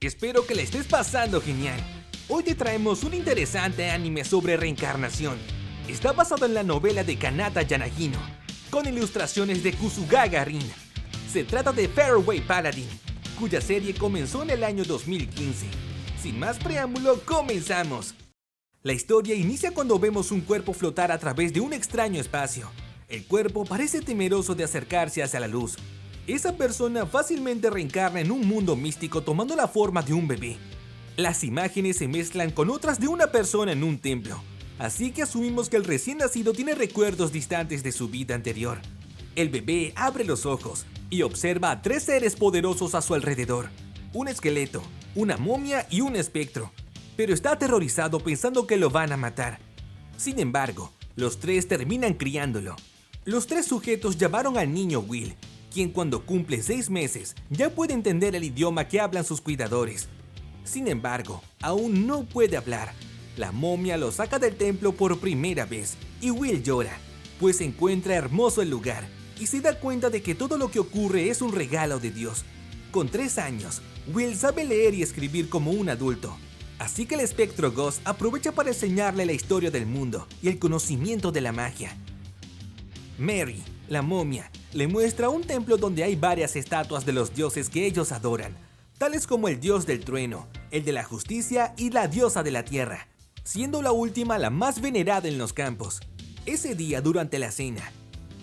Espero que la estés pasando genial. Hoy te traemos un interesante anime sobre reencarnación. Está basado en la novela de Kanata Yanagino, con ilustraciones de Kusugaga Rin. Se trata de Faraway Paladin, cuya serie comenzó en el año 2015. Sin más preámbulo, comenzamos. La historia inicia cuando vemos un cuerpo flotar a través de un extraño espacio. El cuerpo parece temeroso de acercarse hacia la luz. Esa persona fácilmente reencarna en un mundo místico tomando la forma de un bebé. Las imágenes se mezclan con otras de una persona en un templo, así que asumimos que el recién nacido tiene recuerdos distantes de su vida anterior. El bebé abre los ojos y observa a tres seres poderosos a su alrededor: un esqueleto, una momia y un espectro, pero está aterrorizado pensando que lo van a matar. Sin embargo, los tres terminan criándolo. Los tres sujetos llamaron al niño Will, quien cuando cumple 6 meses ya puede entender el idioma que hablan sus cuidadores. Sin embargo, aún no puede hablar. La momia lo saca del templo por primera vez y Will llora, pues encuentra hermoso el lugar y se da cuenta de que todo lo que ocurre es un regalo de Dios. Con 3 años, Will sabe leer y escribir como un adulto, así que el espectro Ghost aprovecha para enseñarle la historia del mundo y el conocimiento de la magia. Mary, la momia, le muestra un templo donde hay varias estatuas de los dioses que ellos adoran, tales como el dios del trueno, el de la justicia y la diosa de la tierra, siendo la última la más venerada en los campos. Ese día, durante la cena,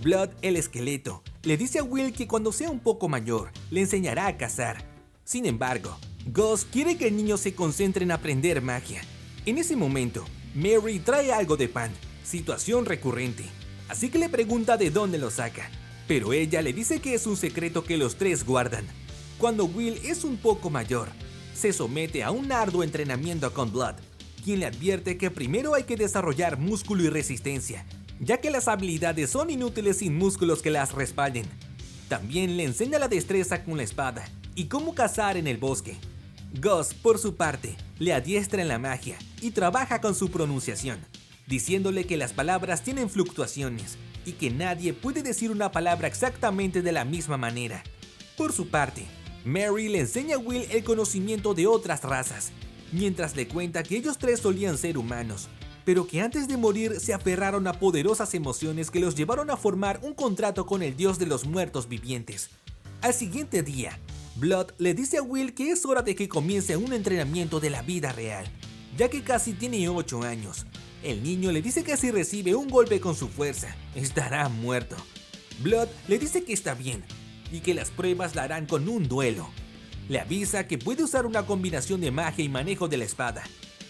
Blood, el esqueleto, le dice a Will que cuando sea un poco mayor, le enseñará a cazar. Sin embargo, Ghost quiere que el niño se concentre en aprender magia. En ese momento, Mary trae algo de pan, situación recurrente, así que le pregunta de dónde lo saca, pero ella le dice que es un secreto que los tres guardan. Cuando Will es un poco mayor, se somete a un arduo entrenamiento con Blood, quien le advierte que primero hay que desarrollar músculo y resistencia, ya que las habilidades son inútiles sin músculos que las respalden. También le enseña la destreza con la espada y cómo cazar en el bosque. Ghost, por su parte, le adiestra en la magia y trabaja con su pronunciación, diciéndole que las palabras tienen fluctuaciones y que nadie puede decir una palabra exactamente de la misma manera. Por su parte, Mary le enseña a Will el conocimiento de otras razas, mientras le cuenta que ellos tres solían ser humanos, pero que antes de morir se aferraron a poderosas emociones que los llevaron a formar un contrato con el dios de los muertos vivientes. Al siguiente día, Blood le dice a Will que es hora de que comience un entrenamiento de la vida real, ya que casi tiene 8 años. El niño le dice que si recibe un golpe con su fuerza, estará muerto. Blood le dice que está bien y que las pruebas la harán con un duelo. Le avisa que puede usar una combinación de magia y manejo de la espada.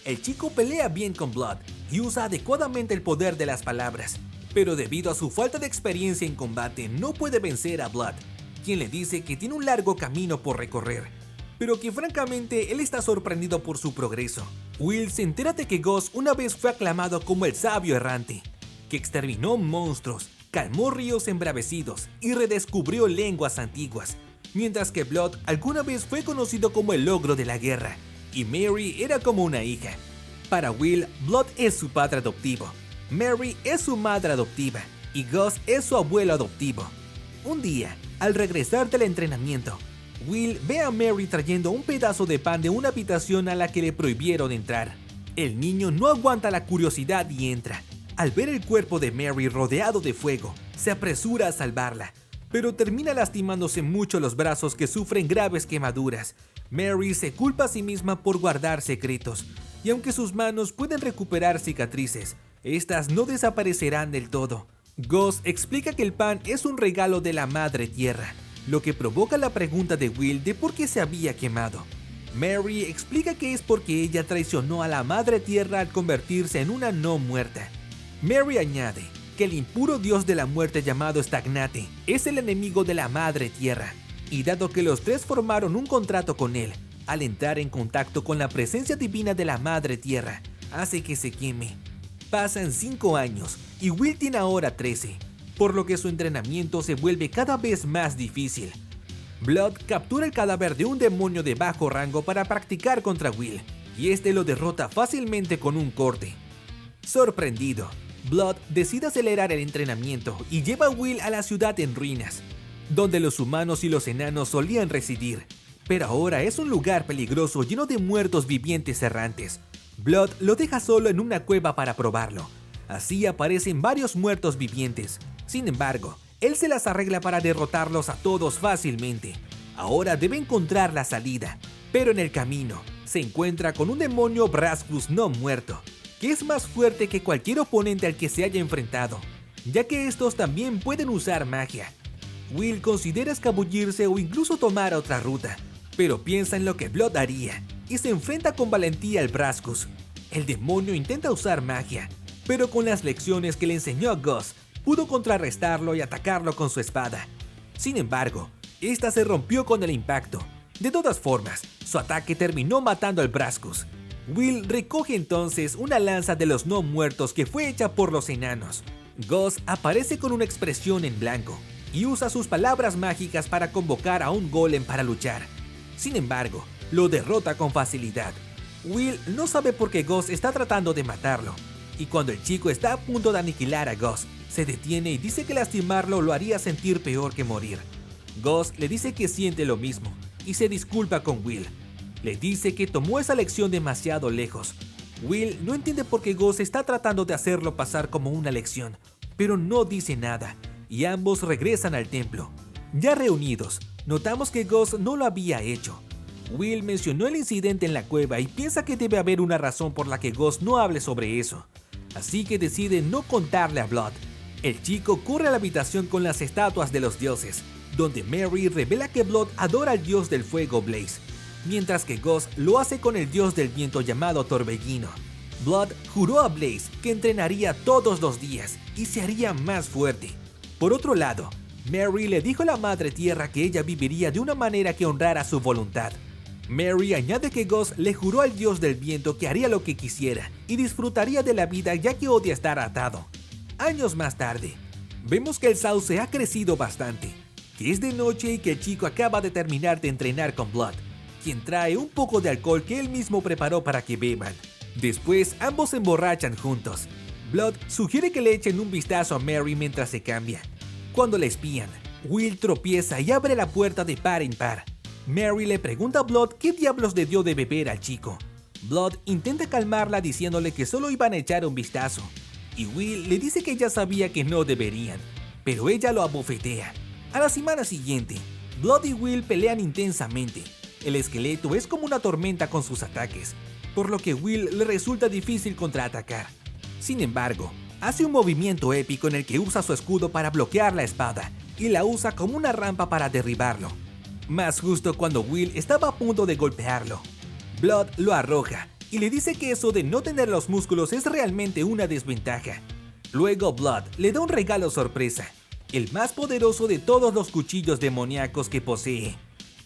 El chico pelea bien con Blood y usa adecuadamente el poder de las palabras, pero debido a su falta de experiencia en combate no puede vencer a Blood, quien le dice que tiene un largo camino por recorrer, pero que francamente él está sorprendido por su progreso. Will se entera de que Ghost una vez fue aclamado como el sabio errante, que exterminó monstruos, calmó ríos embravecidos y redescubrió lenguas antiguas, mientras que Blood alguna vez fue conocido como el ogro de la guerra, y Mary era como una hija. Para Will, Blood es su padre adoptivo, Mary es su madre adoptiva y Ghost es su abuelo adoptivo. Un día, al regresar del entrenamiento, Will ve a Mary trayendo un pedazo de pan de una habitación a la que le prohibieron entrar. El niño no aguanta la curiosidad y entra. Al ver el cuerpo de Mary rodeado de fuego, se apresura a salvarla, pero termina lastimándose mucho los brazos que sufren graves quemaduras. Mary se culpa a sí misma por guardar secretos, y aunque sus manos pueden recuperar cicatrices, estas no desaparecerán del todo. Ghost explica que el pan es un regalo de la Madre Tierra, lo que provoca la pregunta de Will de por qué se había quemado. Mary explica que es porque ella traicionó a la Madre Tierra al convertirse en una no muerta. Mary añade que el impuro dios de la muerte llamado Stagnate es el enemigo de la Madre Tierra, y dado que los tres formaron un contrato con él, al entrar en contacto con la presencia divina de la Madre Tierra, hace que se queme. Pasan 5 años y Will tiene ahora 13, por lo que su entrenamiento se vuelve cada vez más difícil. Blood captura el cadáver de un demonio de bajo rango para practicar contra Will, y este lo derrota fácilmente con un corte. Sorprendido, Blood decide acelerar el entrenamiento y lleva a Will a la ciudad en ruinas, donde los humanos y los enanos solían residir, pero ahora es un lugar peligroso lleno de muertos vivientes errantes. Blood lo deja solo en una cueva para probarlo. Así aparecen varios muertos vivientes. Sin embargo, él se las arregla para derrotarlos a todos fácilmente. Ahora debe encontrar la salida, pero en el camino se encuentra con un demonio Brazkus no muerto, que es más fuerte que cualquier oponente al que se haya enfrentado, ya que estos también pueden usar magia. Will considera escabullirse o incluso tomar otra ruta, pero piensa en lo que Blood haría y se enfrenta con valentía al Brazkus. El demonio intenta usar magia, pero con las lecciones que le enseñó Gus, pudo contrarrestarlo y atacarlo con su espada. Sin embargo, esta se rompió con el impacto. De todas formas, su ataque terminó matando al Brazkus. Will recoge entonces una lanza de los no muertos que fue hecha por los enanos. Gus aparece con una expresión en blanco y usa sus palabras mágicas para convocar a un golem para luchar. Sin embargo, lo derrota con facilidad. Will no sabe por qué Gus está tratando de matarlo, y cuando el chico está a punto de aniquilar a Gus, se detiene y dice que lastimarlo lo haría sentir peor que morir. Gus le dice que siente lo mismo y se disculpa con Will. Le dice que tomó esa lección demasiado lejos. Will no entiende por qué Gus está tratando de hacerlo pasar como una lección, pero no dice nada, y ambos regresan al templo. Ya reunidos, notamos que Gus no lo había hecho. Will mencionó el incidente en la cueva y piensa que debe haber una razón por la que Gus no hable sobre eso, así que decide no contarle a Blood. El chico corre a la habitación con las estatuas de los dioses, donde Mary revela que Blood adora al dios del fuego Blaze, mientras que Gus lo hace con el dios del viento llamado Torbellino. Blood juró a Blaze que entrenaría todos los días y se haría más fuerte. Por otro lado, Mary le dijo a la Madre Tierra que ella viviría de una manera que honrara su voluntad. Mary añade que Gus le juró al dios del viento que haría lo que quisiera y disfrutaría de la vida ya que odia estar atado. Años más tarde, vemos que el sauce ha crecido bastante, que es de noche y que el chico acaba de terminar de entrenar con Blood, quien trae un poco de alcohol que él mismo preparó para que beban. Después ambos se emborrachan juntos. Blood sugiere que le echen un vistazo a Mary mientras se cambia. Cuando la espían, Will tropieza y abre la puerta de par en par. Mary le pregunta a Blood qué diablos le dio de beber al chico. Blood intenta calmarla diciéndole que solo iban a echar un vistazo, y Will le dice que ya sabía que no deberían, pero ella lo abofetea. A la semana siguiente, Blood y Will pelean intensamente. El esqueleto es como una tormenta con sus ataques, por lo que Will le resulta difícil contraatacar. Sin embargo, hace un movimiento épico en el que usa su escudo para bloquear la espada y la usa como una rampa para derribarlo. Más justo cuando Will estaba a punto de golpearlo, Blood lo arroja y le dice que eso de no tener los músculos es realmente una desventaja. Luego Blood le da un regalo sorpresa, el más poderoso de todos los cuchillos demoníacos que posee.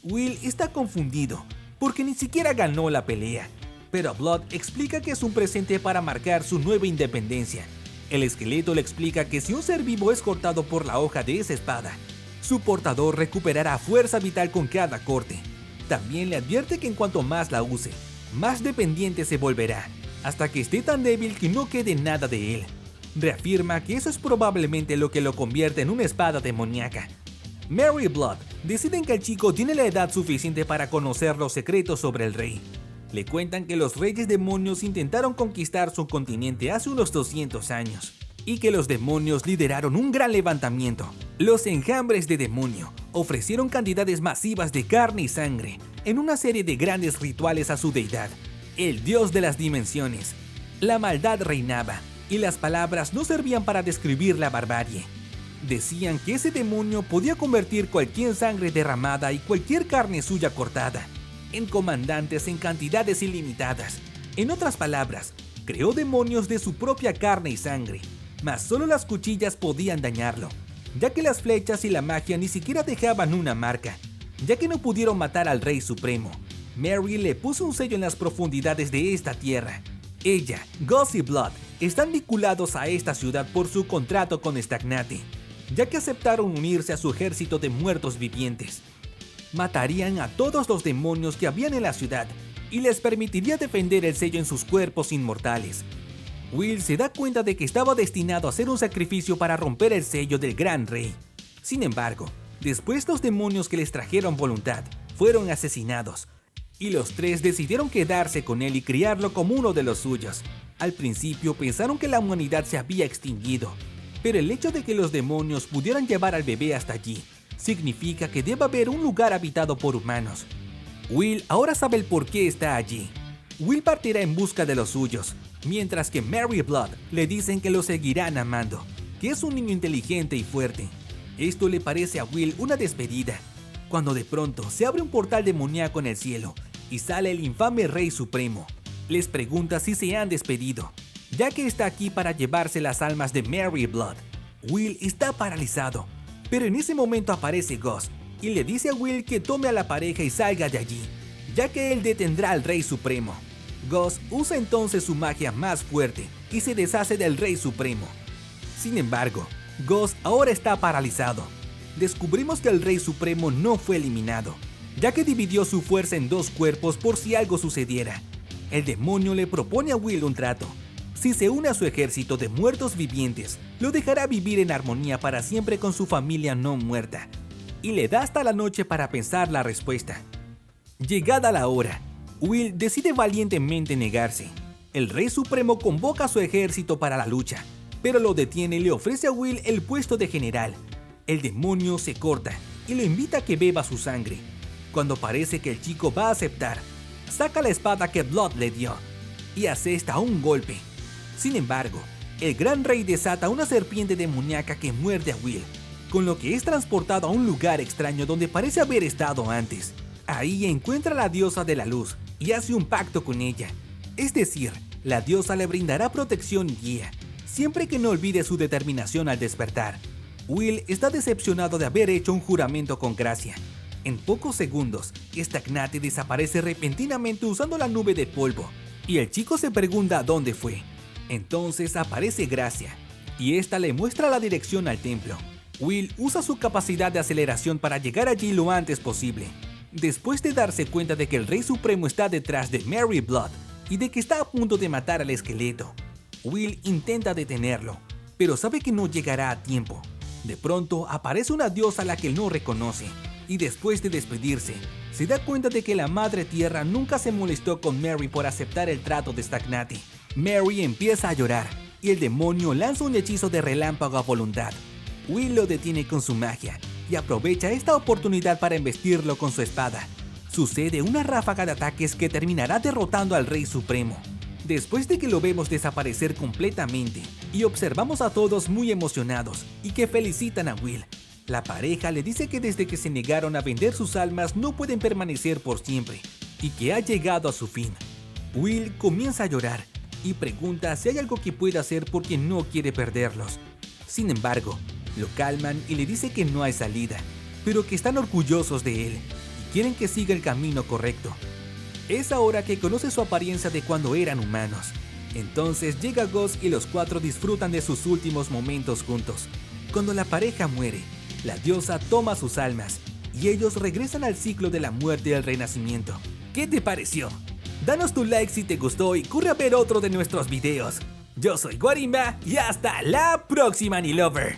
Will está confundido porque ni siquiera ganó la pelea, pero Blood explica que es un presente para marcar su nueva independencia. El esqueleto le explica que si un ser vivo es cortado por la hoja de esa espada, su portador recuperará fuerza vital con cada corte. También le advierte que en cuanto más la use, más dependiente se volverá, hasta que esté tan débil que no quede nada de él. Reafirma que eso es probablemente lo que lo convierte en una espada demoníaca. Mary y Blood deciden que el chico tiene la edad suficiente para conocer los secretos sobre el rey. Le cuentan que los reyes demonios intentaron conquistar su continente hace unos 200 años, y que los demonios lideraron un gran levantamiento. Los enjambres de demonio ofrecieron cantidades masivas de carne y sangre en una serie de grandes rituales a su deidad, el dios de las dimensiones. La maldad reinaba, y las palabras no servían para describir la barbarie. Decían que ese demonio podía convertir cualquier sangre derramada y cualquier carne suya cortada en comandantes en cantidades ilimitadas. En otras palabras, creó demonios de su propia carne y sangre, mas solo las cuchillas podían dañarlo, ya que las flechas y la magia ni siquiera dejaban una marca. Ya que no pudieron matar al Rey Supremo, Mary le puso un sello en las profundidades de esta tierra. Ella, Gus y Blood están vinculados a esta ciudad por su contrato con Stagnate, ya que aceptaron unirse a su ejército de muertos vivientes. Matarían a todos los demonios que habían en la ciudad y les permitiría defender el sello en sus cuerpos inmortales. Will se da cuenta de que estaba destinado a hacer un sacrificio para romper el sello del Gran Rey. Sin embargo, después los demonios que les trajeron voluntad fueron asesinados, y los tres decidieron quedarse con él y criarlo como uno de los suyos. Al principio pensaron que la humanidad se había extinguido, pero el hecho de que los demonios pudieran llevar al bebé hasta allí significa que debe haber un lugar habitado por humanos. Will ahora sabe el por qué está allí. Will partirá en busca de los suyos, mientras que Mary y Blood le dicen que lo seguirán amando, que es un niño inteligente y fuerte. Esto le parece a Will una despedida, cuando de pronto se abre un portal demoníaco en el cielo y sale el infame Rey Supremo. Les pregunta si se han despedido, ya que está aquí para llevarse las almas de Mary y Blood. Will está paralizado, pero en ese momento aparece Gus y le dice a Will que tome a la pareja y salga de allí, ya que él detendrá al Rey Supremo. Gus usa entonces su magia más fuerte y se deshace del Rey Supremo. Sin embargo, Gus ahora está paralizado. Descubrimos que el Rey Supremo no fue eliminado, ya que dividió su fuerza en dos cuerpos por si algo sucediera. El demonio le propone a Will un trato. Si se une a su ejército de muertos vivientes, lo dejará vivir en armonía para siempre con su familia no muerta, y le da hasta la noche para pensar la respuesta. Llegada la hora, Will decide valientemente negarse. El Rey Supremo convoca a su ejército para la lucha, pero lo detiene y le ofrece a Will el puesto de general. El demonio se corta y lo invita a que beba su sangre. Cuando parece que el chico va a aceptar, saca la espada que Blood le dio y asesta un golpe. Sin embargo, el gran rey desata una serpiente demoníaca que muerde a Will, con lo que es transportado a un lugar extraño donde parece haber estado antes. Ahí encuentra a la diosa de la luz y hace un pacto con ella. Es decir, la diosa le brindará protección y guía, siempre que no olvide su determinación al despertar. Will está decepcionado de haber hecho un juramento con Gracia. En pocos segundos, Stagnati desaparece repentinamente usando la nube de polvo, y el chico se pregunta dónde fue. Entonces aparece Gracia, y esta le muestra la dirección al templo. Will usa su capacidad de aceleración para llegar allí lo antes posible. Después de darse cuenta de que el Rey Supremo está detrás de Mary Blood y de que está a punto de matar al esqueleto, Will intenta detenerlo, pero sabe que no llegará a tiempo. De pronto aparece una diosa a la que no reconoce, y después de despedirse, se da cuenta de que la Madre Tierra nunca se molestó con Mary por aceptar el trato de Stagnati. Mary empieza a llorar, y el demonio lanza un hechizo de relámpago a voluntad. Will lo detiene con su magia, y aprovecha esta oportunidad para embestirlo con su espada. Sucede una ráfaga de ataques que terminará derrotando al Rey Supremo. Después de que lo vemos desaparecer completamente y observamos a todos muy emocionados y que felicitan a Will, la pareja le dice que desde que se negaron a vender sus almas no pueden permanecer por siempre y que ha llegado a su fin. Will comienza a llorar y pregunta si hay algo que pueda hacer porque no quiere perderlos. Sin embargo, lo calman y le dice que no hay salida, pero que están orgullosos de él y quieren que siga el camino correcto. Es ahora que conoce su apariencia de cuando eran humanos. Entonces llega Gus y los cuatro disfrutan de sus últimos momentos juntos. Cuando la pareja muere, la diosa toma sus almas y ellos regresan al ciclo de la muerte y el renacimiento. ¿Qué te pareció? Danos tu like si te gustó y corre a ver otro de nuestros videos. Yo soy Guarimba y hasta la próxima, Anilover.